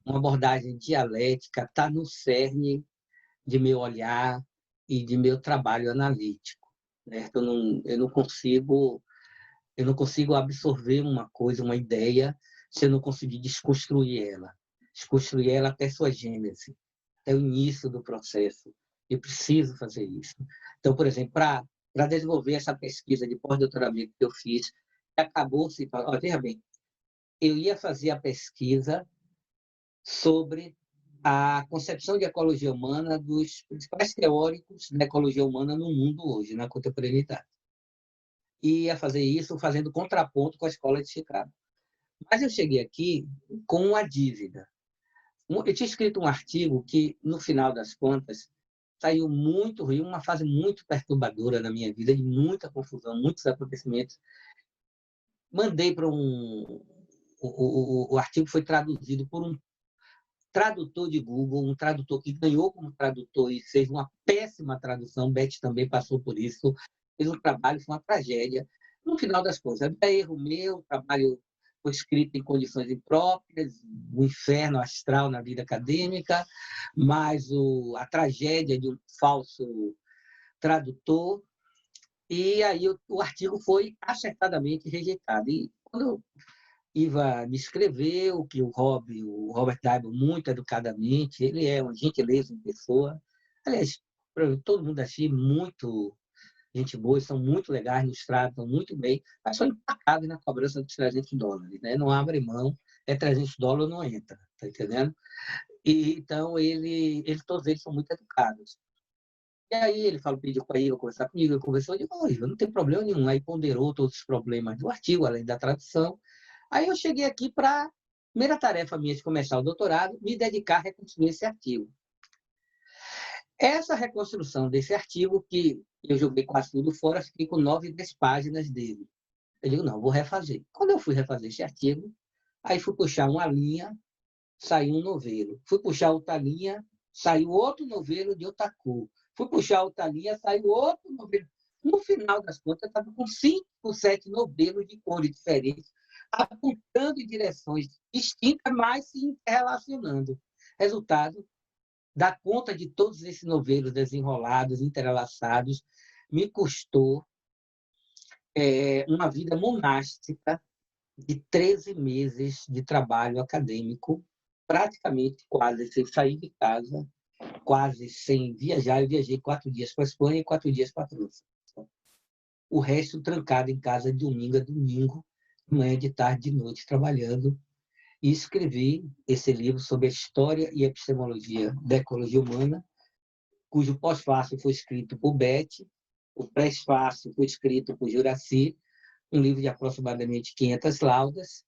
uma abordagem dialética, está no cerne de meu olhar e de meu trabalho analítico. Certo? Eu não consigo absorver uma coisa, uma ideia, se eu não conseguir desconstruir ela até sua gênese, até o início do processo. Eu preciso fazer isso. Então, por exemplo, para desenvolver essa pesquisa de pós-doutoramento que eu fiz, acabou-se... Veja bem, eu ia fazer a pesquisa sobre a concepção de ecologia humana dos principais teóricos da ecologia humana no mundo hoje, na contemporaneidade. E ia fazer isso fazendo contraponto com a Escola de Chicago. Mas eu cheguei aqui com uma dívida. Eu tinha escrito um artigo que, no final das contas, saiu muito ruim, uma fase muito perturbadora na minha vida, de muita confusão, muitos acontecimentos. Mandei para o artigo foi traduzido por um tradutor de Google, um tradutor que ganhou como tradutor e fez uma péssima tradução. Beth também passou por isso. Fez um trabalho, foi uma tragédia. No final das contas, é erro meu, o trabalho foi escrito em condições impróprias, um inferno astral na vida acadêmica, mas a tragédia de um falso tradutor. E aí o artigo foi acertadamente rejeitado. E quando Iva me escreveu que o Robert Daibo, muito educadamente, ele é uma gentileza em pessoa. Aliás, todo mundo achei muito gente boa, são muito legais, nos tratam muito bem, mas são impacáveis na cobrança dos $300, né? Não abre mão, $300 não entra, tá entendendo? E então todos eles são muito educados. E aí ele pediu para ir conversar comigo, ele conversou, eu disse, não tem problema nenhum. Aí ponderou todos os problemas do artigo, além da tradução. Aí eu cheguei aqui para Primeira tarefa minha de começar o doutorado, me dedicar a reconstruir esse artigo. Essa reconstrução desse artigo, que eu joguei quase tudo fora, fiquei com 9, 10 páginas dele. Eu digo, não, vou refazer. Quando eu fui refazer esse artigo, aí fui puxar uma linha, saiu um novelo. Fui puxar outra linha, saiu outro novelo de outra cor. Fui puxar outra linha, saiu outro novelo. No final das contas, eu estava com 5 ou 7 novelos de cores diferentes, apontando em direções distintas, mas se interrelacionando. Resultado, dar conta de todos esses novelos desenrolados, entrelaçados, me custou uma vida monástica de 13 meses de trabalho acadêmico, praticamente quase sem sair de casa, quase sem viajar. Eu viajei 4 dias para a Espanha e 4 dias para a França. O resto trancado em casa de domingo a domingo, de manhã, de tarde, de noite, trabalhando. E escrevi esse livro sobre a história e epistemologia da ecologia humana, cujo pós-fácio foi escrito por Beth, o pré-fácio foi escrito por Juraci, um livro de aproximadamente 500 laudas,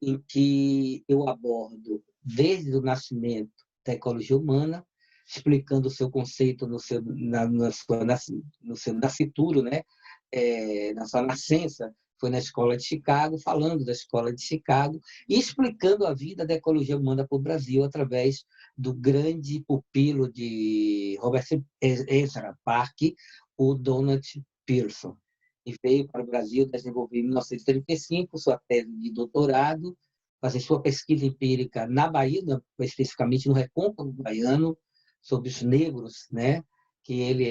em que eu abordo desde o nascimento da ecologia humana, explicando o seu conceito no seu nascituro, né? Na sua nascença, foi na Escola de Chicago, falando da Escola de Chicago e explicando a vida da ecologia humana para o Brasil através do grande pupilo de Robert Ezra Park, o Donald Pearson. E veio para o Brasil, desenvolveu em 1935 sua tese de doutorado, fazer sua pesquisa empírica na Bahia, especificamente no Recôncavo Baiano, sobre os negros, né? Que ele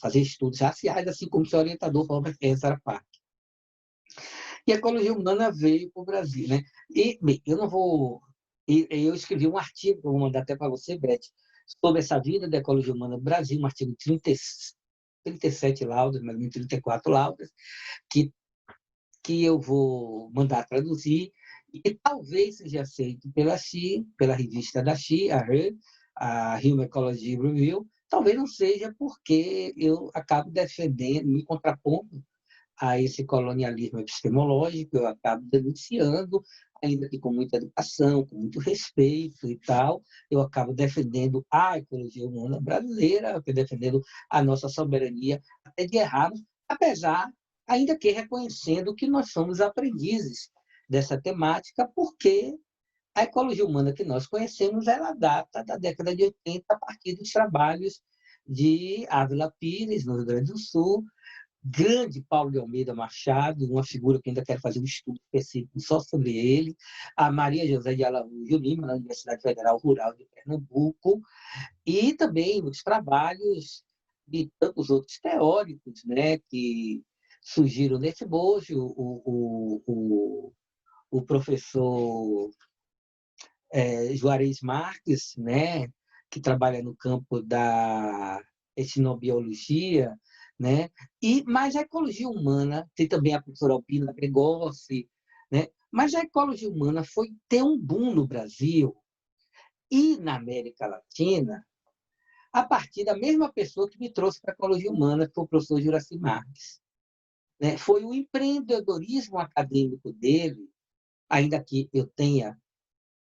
fazia estudos raciais, assim como seu orientador Robert Ezra Park. E a ecologia humana veio para o Brasil, né? E bem, eu não vou... Eu escrevi um artigo, vou mandar até para você, Beth, sobre essa vida da ecologia humana no Brasil, um artigo de 37 laudas, mais ou menos 34 laudas, que eu vou mandar traduzir, e talvez seja aceito pela XI, pela revista da XI, a Human Ecology Review, talvez não seja porque eu acabo defendendo, me contrapondo a esse colonialismo epistemológico, eu acabo denunciando, ainda que com muita educação, com muito respeito e tal, eu acabo defendendo a ecologia humana brasileira, defendendo a nossa soberania, até de errarmos, apesar, ainda que reconhecendo que nós somos aprendizes dessa temática, porque a ecologia humana que nós conhecemos, ela data da década de 80, a partir dos trabalhos de Ávila Pires, no Rio Grande do Sul, grande Paulo de Almeida Machado, uma figura que ainda quero fazer um estudo específico só sobre ele, a Maria José de Araújo Lima, na Universidade Federal Rural de Pernambuco, e também os trabalhos de tantos outros teóricos, né, que surgiram nesse bojo, o professor Juarez Marques, né, que trabalha no campo da etnobiologia, né? Mas a ecologia humana, tem também a professora Alpina Gregossi, né? Mas a ecologia humana foi ter um boom no Brasil e na América Latina a partir da mesma pessoa que me trouxe para a ecologia humana, que foi o professor Juraci Marques, né? Foi o empreendedorismo acadêmico dele, ainda que eu tenha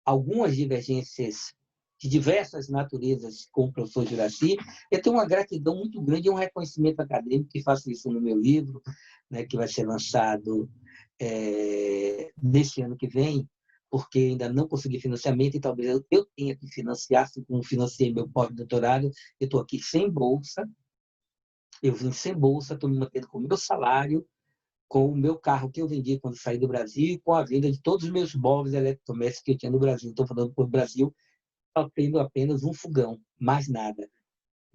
algumas divergências de diversas naturezas com o professor Juraci, eu tenho uma gratidão muito grande e um reconhecimento acadêmico, que faço isso no meu livro, né, que vai ser lançado neste ano que vem, porque ainda não consegui financiamento e talvez eu tenha que financiar, assim como financiei meu pós-doutorado. Eu estou aqui sem bolsa, eu vim sem bolsa, estou me mantendo com o meu salário, com o meu carro que eu vendi quando saí do Brasil e com a venda de todos os meus móveis eletrodomésticos que eu tinha no Brasil. Estou falando para o Brasil, tendo apenas um fogão, mais nada.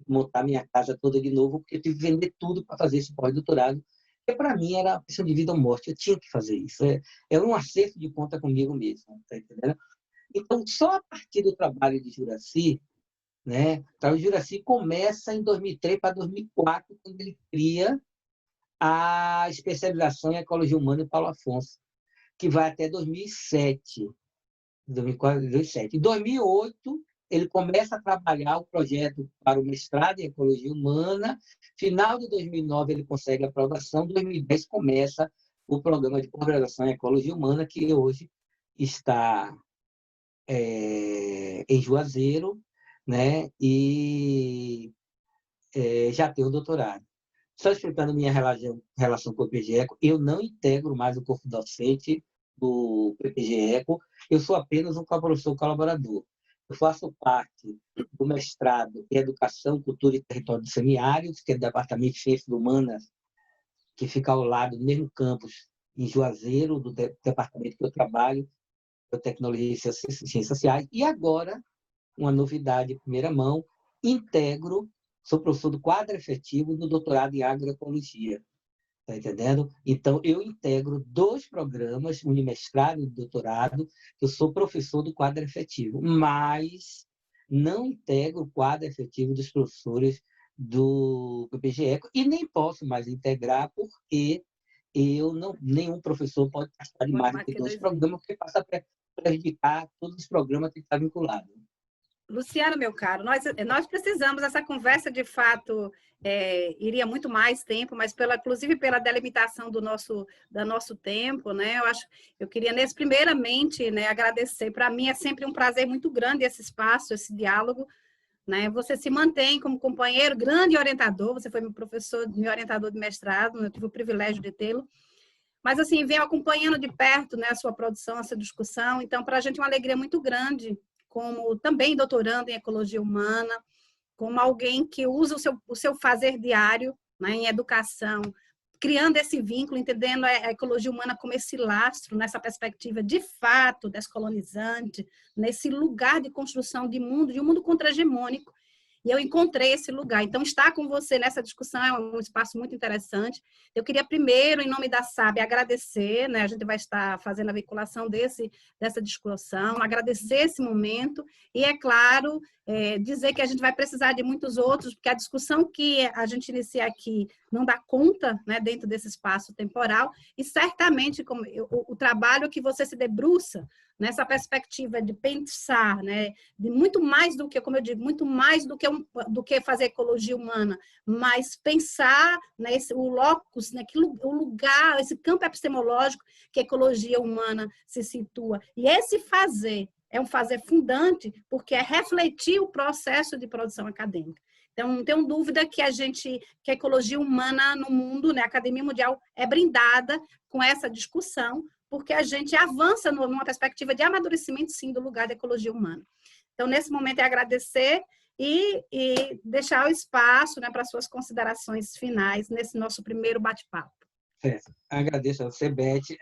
Montar minha casa toda de novo, porque eu tive que vender tudo para fazer esse pós-doutorado, que para mim era uma questão de vida ou morte. Eu tinha que fazer isso. Era um acerto de conta comigo mesmo. Tá entendendo? Então, só a partir do trabalho de Juraci, né? O Juraci começa em 2003 para 2004, quando ele cria a especialização em ecologia humana em Paulo Afonso, que vai até 2007. 2004, 2007. Em 2008, ele começa a trabalhar o projeto para o mestrado em Ecologia Humana. Final de 2009, ele consegue a aprovação. Em 2010, começa o programa de pós-graduação em Ecologia Humana, que hoje está em Juazeiro, né? E já tenho doutorado. Só explicando minha relação com o PPG-ECO, eu não integro mais o corpo docente do PPG-ECO, eu sou apenas um professor colaborador. Eu faço parte do mestrado em Educação, Cultura e Território dos Semiáridos, que é do Departamento de Ciências Humanas, que fica ao lado do mesmo campus, em Juazeiro, do departamento que eu trabalho, Biotecnologia e Ciências Sociais. E agora, uma novidade de primeira mão, sou professor do quadro efetivo do doutorado em agroecologia. Está entendendo? Então, eu integro 2 programas, unimestrado e doutorado, eu sou professor do quadro efetivo, mas não integro o quadro efetivo dos professores do PPG-ECO e nem posso mais integrar porque nenhum professor pode participar de mais do que 2 programas, porque passa a prejudicar todos os programas que estão vinculados. Luciano, meu caro, nós precisamos, essa conversa, de fato, iria muito mais tempo, mas inclusive pela delimitação do nosso tempo, né? Eu queria, primeiramente, né, agradecer. Para mim é sempre um prazer muito grande esse espaço, esse diálogo, né? Você se mantém como companheiro, grande orientador, você foi meu professor, meu orientador de mestrado, eu tive o privilégio de tê-lo. Mas, assim, venho acompanhando de perto, né, a sua produção, essa discussão. Então, para a gente é uma alegria muito grande, como também doutorando em ecologia humana, como alguém que usa o seu fazer diário, né, em educação, criando esse vínculo, entendendo a ecologia humana como esse lastro, nessa perspectiva de fato descolonizante, nesse lugar de construção de um mundo contra-hegemônico. E eu encontrei esse lugar. Então, estar com você nessa discussão é um espaço muito interessante. Eu queria primeiro, em nome da SAB, agradecer, né? A gente vai estar fazendo a veiculação dessa discussão, agradecer esse momento e, é claro, dizer que a gente vai precisar de muitos outros, porque a discussão que a gente inicia aqui não dá conta, né, dentro desse espaço temporal, e certamente o trabalho que você se debruça nessa perspectiva de pensar, né, de muito mais do que, como eu digo, muito mais do que fazer ecologia humana, mas pensar, né, o locus, né, o lugar, esse campo epistemológico que a ecologia humana se situa. E esse fazer é um fazer fundante, porque é refletir o processo de produção acadêmica. Então, não tenho dúvida que a ecologia humana no mundo, né, a Academia Mundial é brindada com essa discussão, porque a gente avança numa perspectiva de amadurecimento, sim, do lugar da ecologia humana. Então, nesse momento, é agradecer e deixar o espaço, né, para suas considerações finais nesse nosso primeiro bate-papo. Agradeço a você, Beth.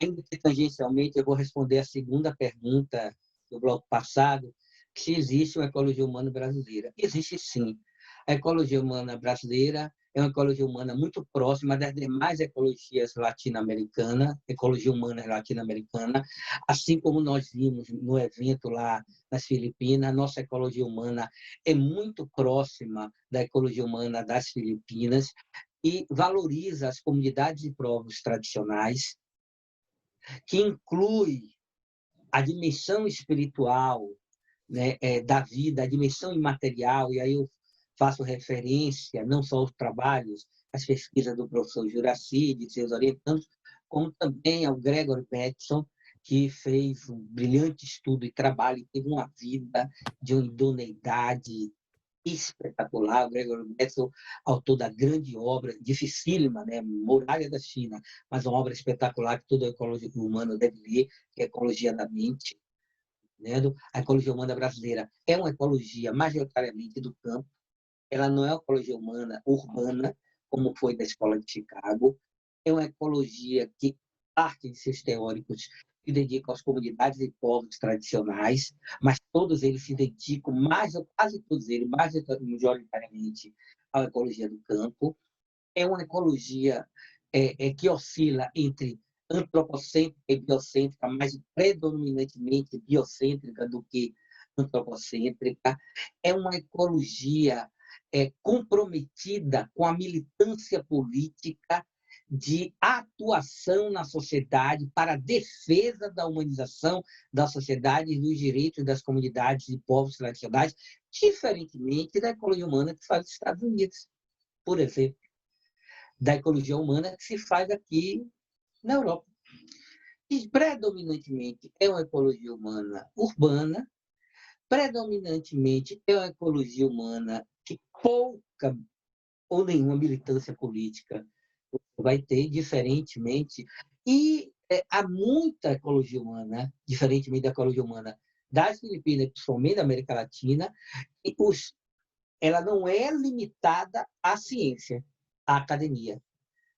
Ainda que tangencialmente, eu vou responder a segunda pergunta do bloco passado, se existe uma ecologia humana brasileira. Existe, sim. A ecologia humana brasileira é uma ecologia humana muito próxima das demais ecologias latino-americanas, ecologia humana latino-americana, assim como nós vimos no evento lá nas Filipinas, a nossa ecologia humana é muito próxima da ecologia humana das Filipinas e valoriza as comunidades de povos tradicionais, que inclui a dimensão espiritual, né, da vida, a dimensão imaterial, e aí eu faço referência não só aos trabalhos, às pesquisas do professor Juraci, de seus orientandos, como também ao Gregory Bateson, que fez um brilhante estudo e trabalho, e teve uma vida de uma idoneidade espetacular. O Gregory Bateson, autor da grande obra, dificílima, né? Muralha da China, mas uma obra espetacular que todo ecólogo humano deve ler, que é a Ecologia da Mente. A ecologia humana brasileira é uma ecologia majoritariamente do campo, ela não é uma ecologia humana urbana, como foi da Escola de Chicago, é uma ecologia que parte de seus teóricos se dedica às comunidades e povos tradicionais, mas todos eles se dedicam, quase todos eles, majoritariamente, à ecologia do campo. É uma ecologia que oscila entre antropocêntrica e biocêntrica, mas predominantemente biocêntrica do que antropocêntrica. É uma ecologia comprometida com a militância política de atuação na sociedade para a defesa da humanização da sociedade e dos direitos das comunidades e povos tradicionais, diferentemente da ecologia humana que faz nos Estados Unidos, por exemplo, da ecologia humana que se faz aqui na Europa. que predominantemente é uma ecologia humana urbana, predominantemente é uma ecologia humana que pouca ou nenhuma militância política vai ter, diferentemente, e há muita ecologia humana, diferentemente da ecologia humana das Filipinas, principalmente da América Latina, e ela não é limitada à ciência, à academia.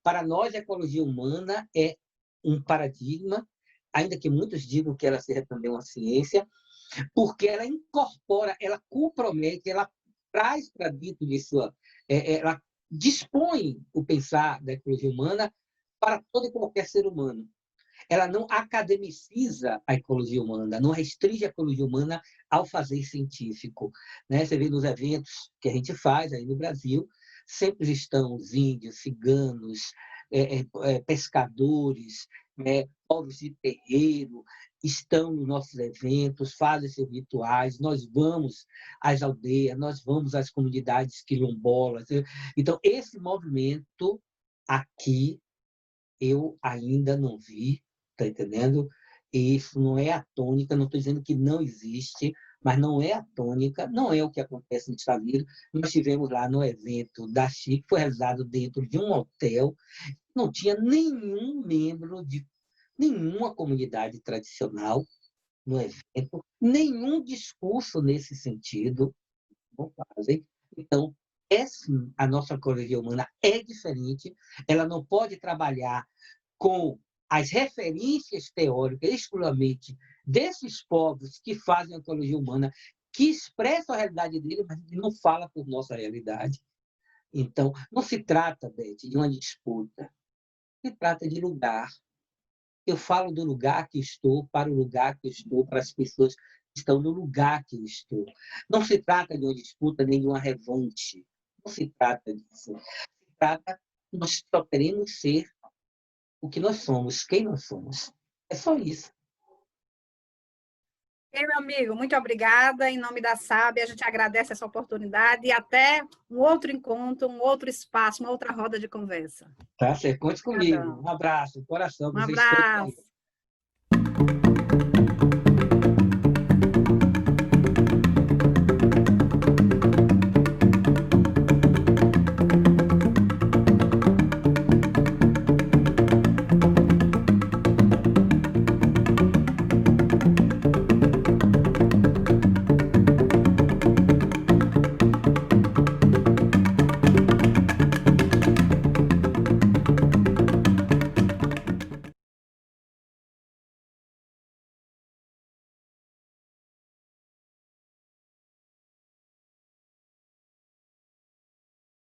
Para nós, a ecologia humana é um paradigma, ainda que muitos digam que ela seja também uma ciência, porque ela incorpora, ela compromete, ela traz para dentro de sua... ela dispõe o pensar da ecologia humana para todo e qualquer ser humano. Ela não academiciza a ecologia humana, não restringe a ecologia humana ao fazer científico. Né? Você vê nos eventos que a gente faz aí no Brasil, sempre estão os índios, ciganos, pescadores, povos de terreiro, estão nos nossos eventos, fazem seus rituais, nós vamos às aldeias, nós vamos às comunidades quilombolas. Então, esse movimento aqui eu ainda não vi, está entendendo? E isso não é a tônica, não estou dizendo que não existe, mas não é a tônica, não é o que acontece no Estados Unidos. Nós tivemos lá no evento da CHI, que foi realizado dentro de um hotel, não tinha nenhum membro de nenhuma comunidade tradicional no evento, nenhum discurso nesse sentido, não fazem. Então, sim, a nossa ecologia humana é diferente, ela não pode trabalhar com as referências teóricas exclusivamente desses povos que fazem a ecologia humana, que expressam a realidade dele, mas não fala por nossa realidade. Então, não se trata, Beth, de uma disputa, se trata de lugar. Eu falo do lugar que estou, para o lugar que estou, para as pessoas que estão no lugar que estou. Não se trata de uma disputa nem de uma revanche. Não se trata disso. Se trata que nós só queremos ser o que nós somos, quem nós somos. É só isso. Ei, meu amigo, muito obrigada. Em nome da SAB, a gente agradece essa oportunidade e até um outro encontro, um outro espaço, uma outra roda de conversa. Tá? Você conte comigo. Obrigadão. Um abraço, coração. Um Vocês todos aí. abraço.